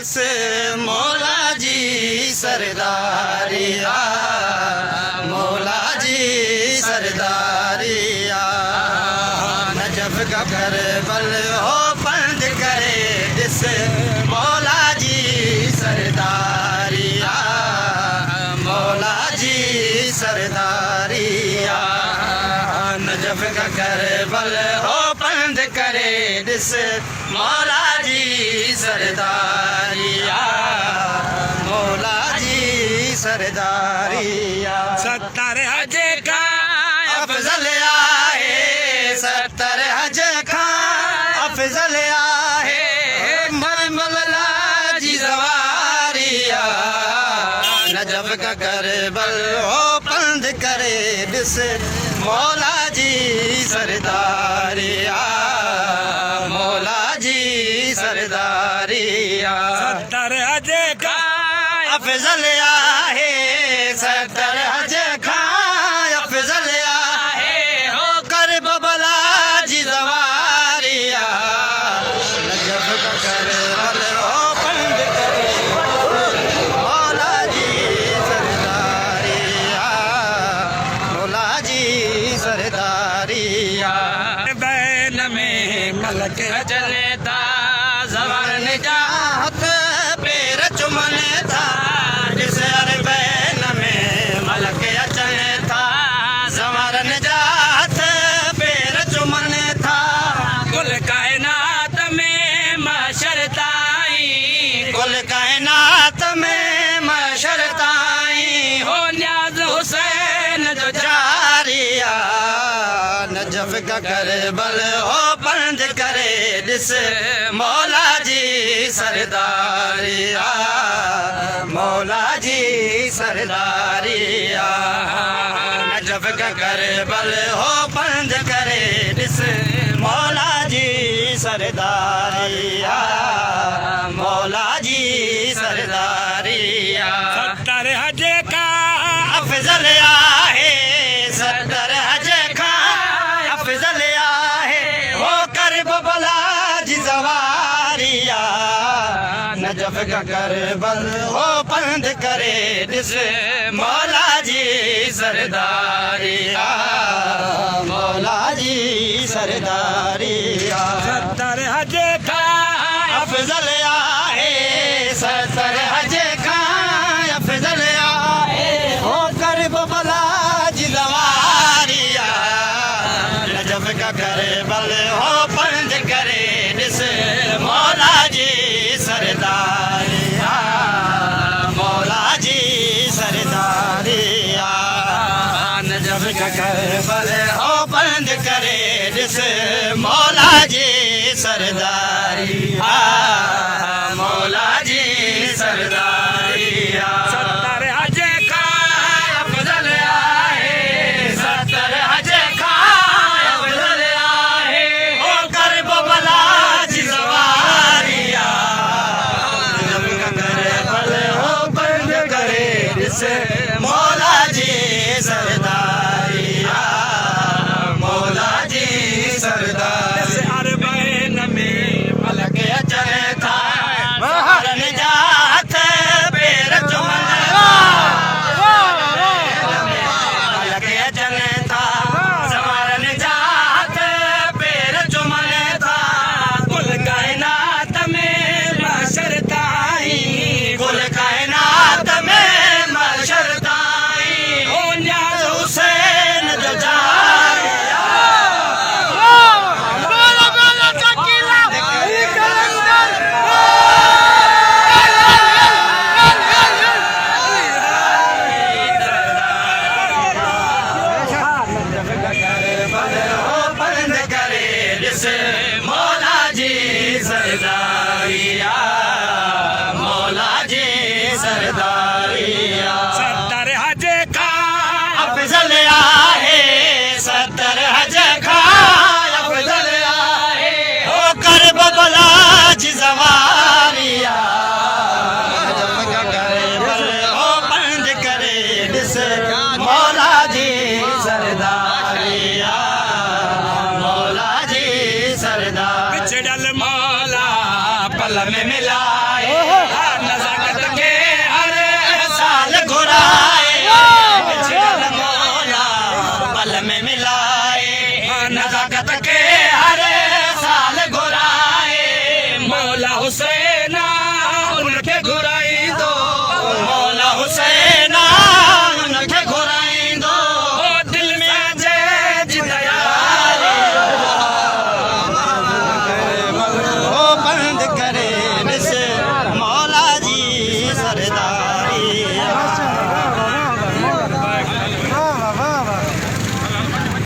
This मौला जी सरदारिया, मौला जी सरदारिया। Najaf का करबल हो बंद करे दिस मौला जी सरदारिया, मौला जी सरदारिया। नजफ का करबल हो बंद करे दिस मौला जी सरदारिया, मौला जी सरदारिया। 70 हज का अफजल आए, 70 हज का अफजल आए, मौला जी सवारिया। नजफ का करबल हो बंद करे दिस मौला जी सरदारिया, मौला जी सरदारिया। 70 हज का अफजल आहे, 70 हज का अफजल आहे, हो कर बबला जी सवारिया। नजफ का करबल हो बंद करे मौला जी सरदारिया, मौला जी सरदारिया। बैन में मलक चले था ज़वार निजात पैर चुमने था, जिस अरबैन में मलक अचने था ज़वार निजात पैर चुमने था। कुल कायनात में महशर ताई, कुल कायनात में महशर ताई हो न्याज हुसैन जो जारिया। नजफ का करबल हो बंद करे दिस मौला जी सरदारिया, मौला जी सरदारिया। नजफ का करबल हो बंद करे दिस मौला जी सरदारिया, मौला जी सरदारिया। 70 हज का अफजल आहे, 70 हज का अफजल आहे, हो कर बबला जी सवारिया। नजफ का करबल हो बंद करे दिस मौला जी सरदारिया, मौला जी सरदारिया। 70 हज का अफजल आहे, 70 हज का अफजल आहे, हो कर बबला जी सवारिया। नजफ का करबल हो बंद करे दिस मौला जी सरदारिया, मौला जी सरदारिया। नजफ का करबल हो बंद करे दिस मौला जी सरदारिया, मौला जी सरदारिया। 70 हज का अफजल आहे, 70 हज का अफजल आहे, हो कर बबला जी सवारिया। नजफ का करबल हो बंद करे दिस मौला जी सरदारिया, मौला जी सरदारिया। अरबैन में मलक अचने था ज़वार निजात पैर चुमने था, मलक अचने था ज़वार निजात पैर चुमने था। कुल कायनात में महशर ताई, कुल कायनात में महशर स्वागत